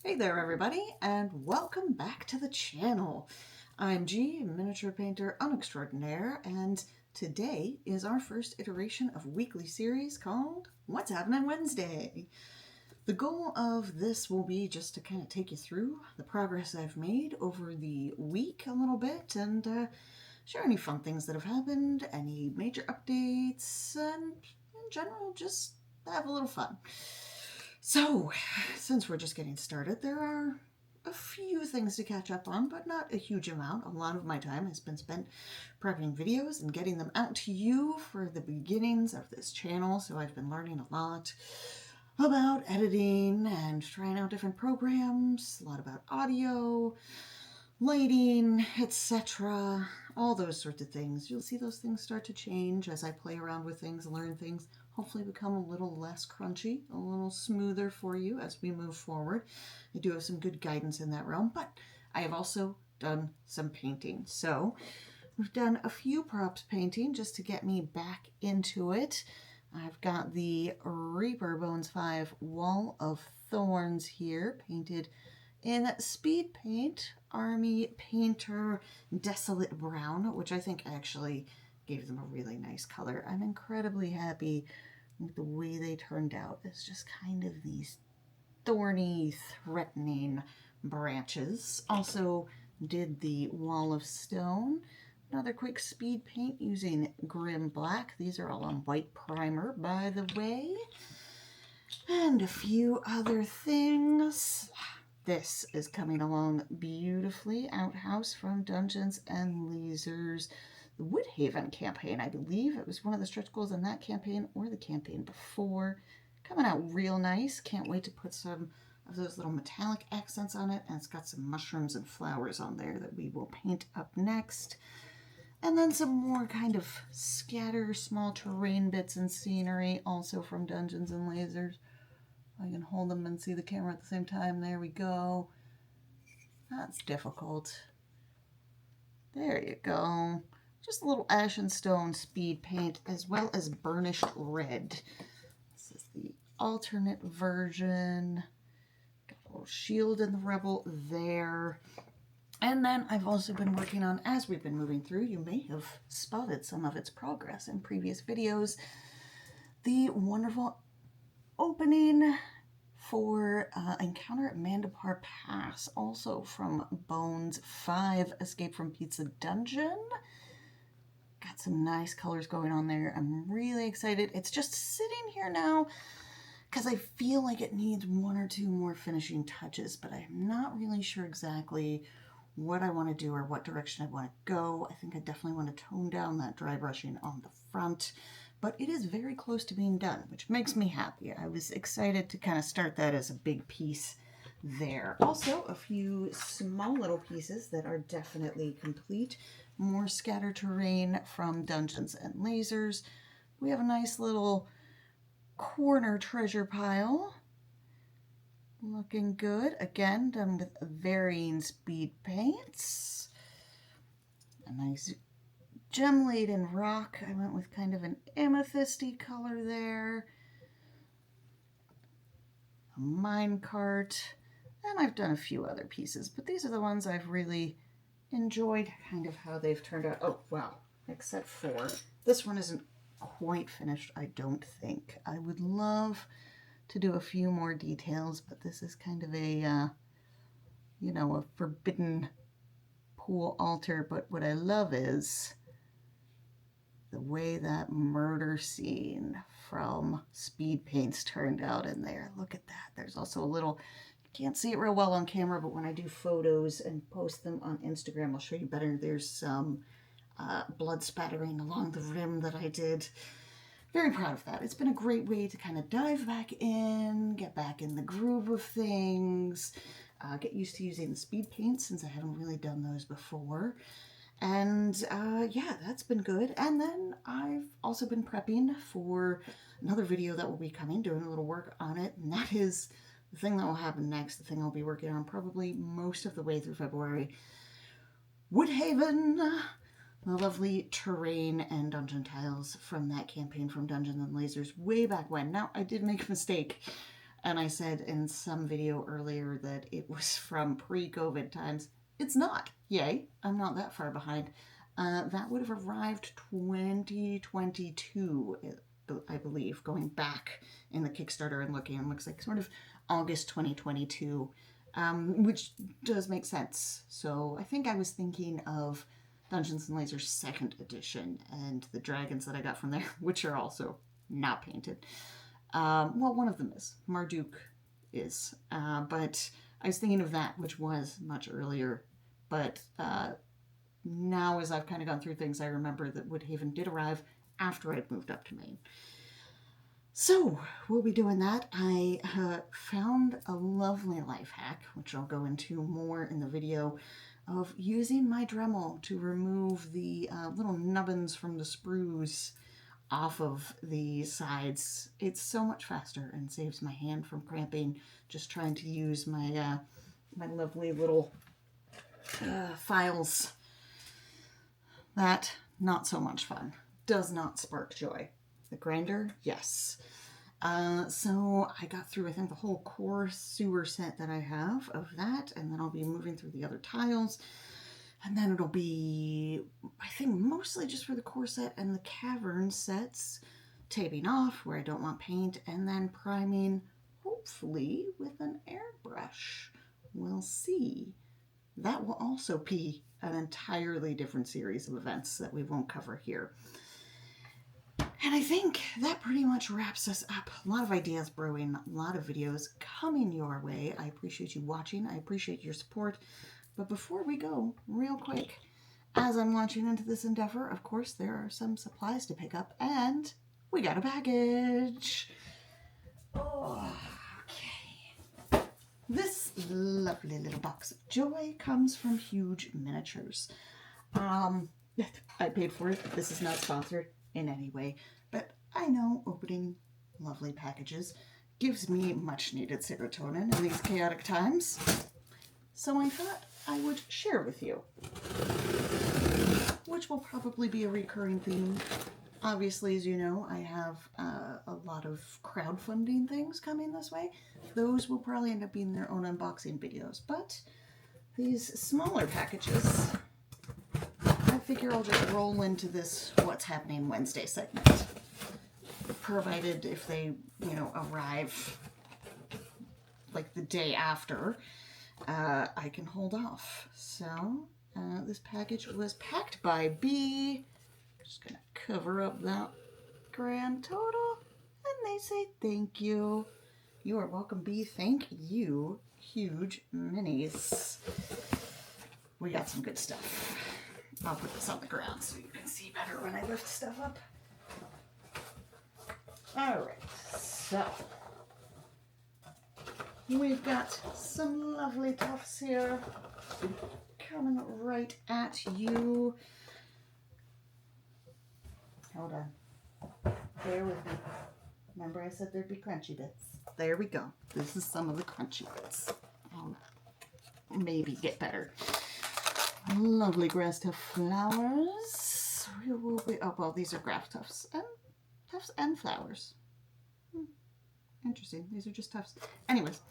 Hey there everybody, and welcome back to the channel. I'm G, miniature painter extraordinaire, and today is our first iteration of a weekly series called What's Happening Wednesday. The goal of this will be just to kind of take you through the progress I've made over the week a little bit and share any fun things that have happened, any major updates, and in general just have a little fun. So, since we're just getting started, there are a few things to catch up on, but not a huge amount. A lot of my time has been spent prepping videos and getting them out to you for the beginnings of this channel, so I've been learning a lot about editing and trying out different programs, a lot about audio, lighting, etc., all those sorts of things. You'll see those things start to change as I play around with things, learn things, hopefully become a little less crunchy, a little smoother for you as we move forward. I do have some good guidance in that realm, but I have also done some painting. So we've done a few props painting just to get me back into it. I've got the Reaper Bones 5 Wall of Thorns here, painted in speed paint, Army Painter Desolate Brown, which I think actually gave them a really nice color. I'm incredibly happy with the way they turned out. It's just kind of these thorny, threatening branches. Also did the Wall of Stone. Another quick speed paint using Grim Black. These are all on white primer, by the way. And a few other things. This is coming along beautifully. Outhouse from Dungeons and Lasers. The Woodhaven campaign, I believe. It was one of the stretch goals in that campaign or the campaign before. Coming out real nice. Can't wait to put some of those little metallic accents on it. And it's got some mushrooms and flowers on there that we will paint up next. And then some more kind of scatter small terrain bits and scenery, also from Dungeons and Lasers. I can hold them and see the camera at the same time. There we go. That's difficult. There you go. Just a little ash and stone speed paint as well as burnished red. This is the alternate version. Got a little shield in the Rebel there. And then I've also been working on, as we've been moving through, you may have spotted some of its progress in previous videos, the wonderful opening for Encounter at Mandapar Pass, also from Bones 5 Escape from Pizza Dungeon. Got some nice colors going on there. I'm really excited. It's just sitting here now because I feel like it needs one or two more finishing touches, but I'm not really sure exactly what I want to do or what direction I want to go. I think I definitely want to tone down that dry brushing on the front, but it is very close to being done, which makes me happy. I was excited to kind of start that as a big piece there. Also, a few small little pieces that are definitely complete. More scatter terrain from Dungeons and Lasers. We have a nice little corner treasure pile. Looking good. Again, done with varying speed paints. A nice gem-laden rock. I went with kind of an amethysty color there. A minecart. And I've done a few other pieces, but these are the ones I've really enjoyed kind of how they've turned out. Oh, well, except for this one isn't quite finished, I don't think. I would love to do a few more details, but this is kind of a, you know, a forbidden pool altar. But what I love is the way that murder scene from Speed Paints turned out in there. Look at that. There's also a little, can't see it real well on camera, but when I do photos and post them on Instagram, I'll show you better. There's some blood spattering along the rim that I did. Very proud of that. It's been a great way to kind of dive back in, get back in the groove of things, get used to using the speed paints since I haven't really done those before. And yeah, that's been good. And then I've also been prepping for another video that will be coming, doing a little work on it. And that is the thing that will happen next, the thing I'll be working on probably most of the way through February. Woodhaven, the lovely terrain and dungeon tiles from that campaign from Dungeons and Lasers way back when. Now, I did make a mistake. And I said in some video earlier that it was from pre-COVID times. It's not. Yay, I'm not that far behind. That would have arrived 2022, I believe, going back in the Kickstarter and looking. It looks like sort of August 2022, which does make sense. So I think I was thinking of Dungeons & Lasers 2nd edition and the dragons that I got from there, which are also not painted. Well, one of them is. Marduk is. But I was thinking of that, which was much earlier. But now, as I've kind of gone through things, I remember that Woodhaven did arrive after I'd moved up to Maine. So, we'll be doing that. I found a lovely life hack, which I'll go into more in the video, of using my Dremel to remove the little nubbins from the sprues off of the sides. It's so much faster and saves my hand from cramping just trying to use my my lovely little files. That, not so much fun. Does not spark joy. The grinder, yes. So I got through, I think, the whole core sewer set that I have of that, and then I'll be moving through the other tiles. And then it'll be, I think, mostly just for the core set and the cavern sets, taping off where I don't want paint, and then priming, hopefully, with an airbrush. We'll see. That will also be an entirely different series of events that we won't cover here. And I think that pretty much wraps us up. A lot of ideas brewing, a lot of videos coming your way. I appreciate you watching. I appreciate your support. But before we go, real quick, as I'm launching into this endeavor, of course, there are some supplies to pick up, and we got a package. Oh, okay. This lovely little box of joy comes from Huge Miniatures. I paid for it. This is not sponsored in any way, but I know opening lovely packages gives me much needed serotonin in these chaotic times. So I thought I would share with you, which will probably be a recurring theme. Obviously, as you know, I have a lot of crowdfunding things coming this way. Those will probably end up being their own unboxing videos, but these smaller packages, I figure I'll just roll into this What's Happening Wednesday segment, provided if they, arrive like the day after, I can hold off. So this package was packed by B. Just gonna cover up that grand total, and they say thank you. You are welcome, B. Thank you, Huge Minis. We got some good stuff. I'll put this on the ground so you can see better when I lift stuff up. Alright, so we've got some lovely tufts here coming right at you. Hold on. Bear with me. Remember I said there'd be crunchy bits. There we go. This is some of the crunchy bits. I'll maybe get better. Lovely grass tuft flowers. Oh, well, these are grass tufts and flowers. Interesting. These are just tufts. Anyways,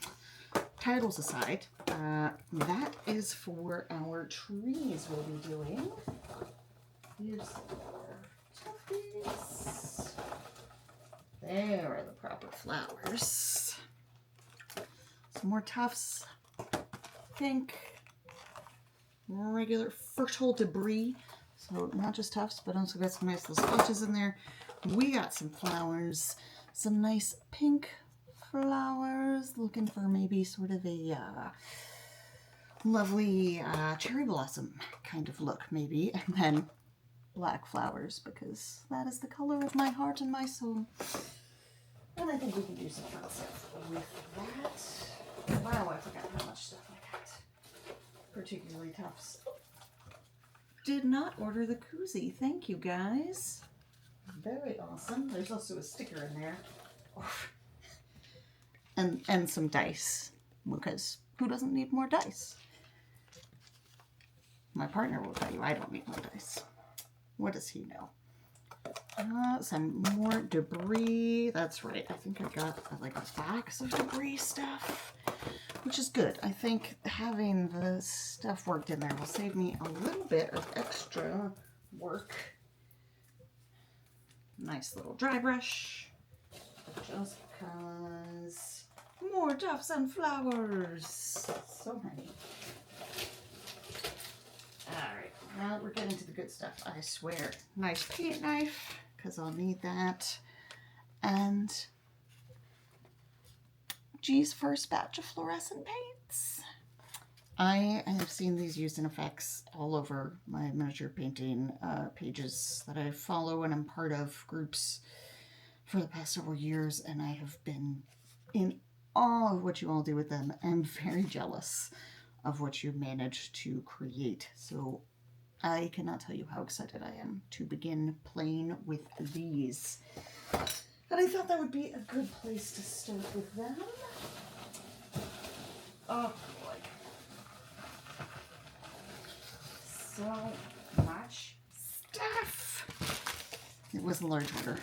titles aside, that is for our trees we'll be doing. Here's our tufties. There are the proper flowers. Some more tufts. Pink. Regular fertile debris. So not just tufts, but also got some nice little splotches in there. We got some flowers. Some nice pink flowers. Looking for maybe sort of a lovely cherry blossom kind of look, maybe. And then black flowers, because that is the color of my heart and my soul. And I think we can do some fun stuff with that. Wow, I forgot how much stuff I got. Particularly tufts. Did not order the koozie. Thank you, guys. Very awesome. There's also a sticker in there. And some dice, because who doesn't need more dice? My partner will tell you I don't need more dice. What does he know? Some more debris. That's right. I think I got like a box of debris stuff, which is good. I think having the stuff worked in there will save me a little bit of extra work. Nice little dry brush, just because more tufts and flowers. So many. Alright, now we're getting to the good stuff, I swear. Nice paint knife, because I'll need that. And G's first batch of fluorescent paints. I have seen these used in effects all over my miniature painting pages that I follow and I'm part of groups for the past several years, and I have been in awe of what you all do with them. I'm very jealous of what you managed to create. So I cannot tell you how excited I am to begin playing with these. And I thought that would be a good place to start with them. Oh boy. So much stuff. It was a large order.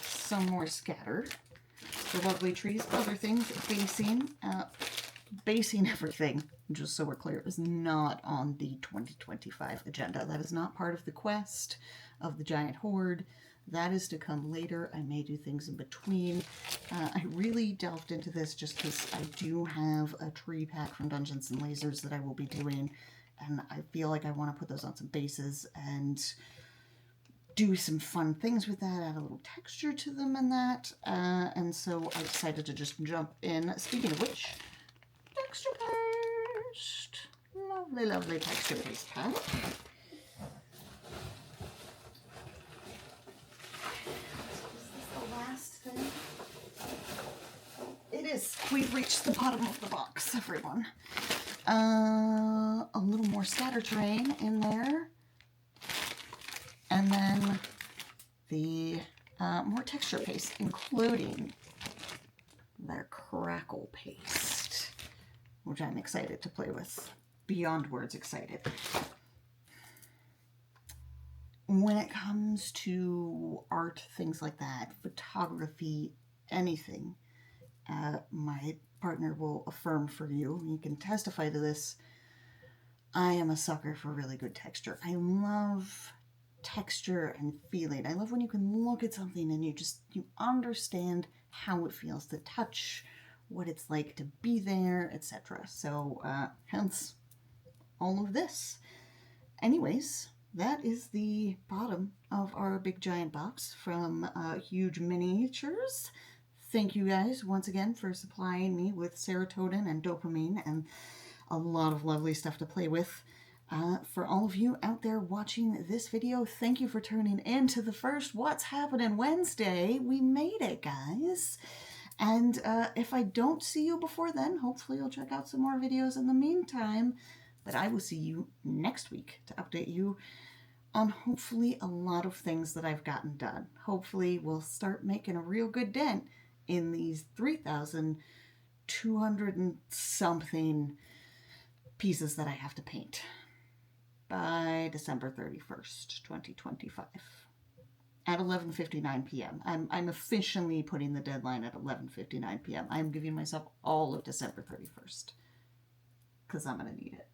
Some more scattered. The lovely trees, other things, basing everything, just so we're clear, is not on the 2025 agenda. That is not part of the quest of the giant hoard. That is to come later. I may do things in between. I really delved into this just because I do have a tree pack from Dungeons and Lasers that I will be doing, and I feel like I want to put those on some bases and do some fun things with that, add a little texture to them and that. And so I decided to just jump in. Speaking of which, texture paste. Lovely, lovely texture paste pack. Is this the last thing? It is. We've reached the bottom of the box, everyone. A little more scatter terrain in there. And then the more texture paste, including their crackle paste, which I'm excited to play with. Beyond words excited. When it comes to art, things like that, photography, anything, my partner will affirm for you. You can testify to this. I am a sucker for really good texture. I love texture and feeling. I love when you can look at something and you understand how it feels to touch, what it's like to be there, etc. So hence all of this. Anyways, that is the bottom of our big giant box from Huge Miniatures. Thank you guys once again for supplying me with serotonin and dopamine and a lot of lovely stuff to play with. For all of you out there watching this video, thank you for tuning in to the first What's Happening Wednesday. We made it, guys. And if I don't see you before then, hopefully you'll check out some more videos in the meantime. But I will see you next week to update you on hopefully a lot of things that I've gotten done. Hopefully we'll start making a real good dent in these 3,200 and something pieces that I have to paint by December 31st, 2025 at 11:59 p.m. I'm officially putting the deadline at 11:59 p.m. I'm giving myself all of December 31st because I'm going to need it.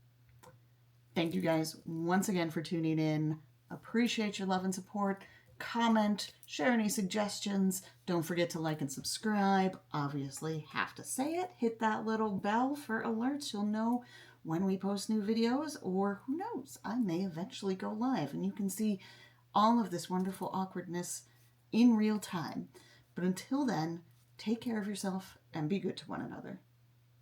Thank you guys once again for tuning in. Appreciate your love and support. Comment, share any suggestions. Don't forget to like and subscribe. Obviously, have to say it. Hit that little bell for alerts. You'll know when we post new videos, or who knows, I may eventually go live and you can see all of this wonderful awkwardness in real time. But until then, take care of yourself and be good to one another.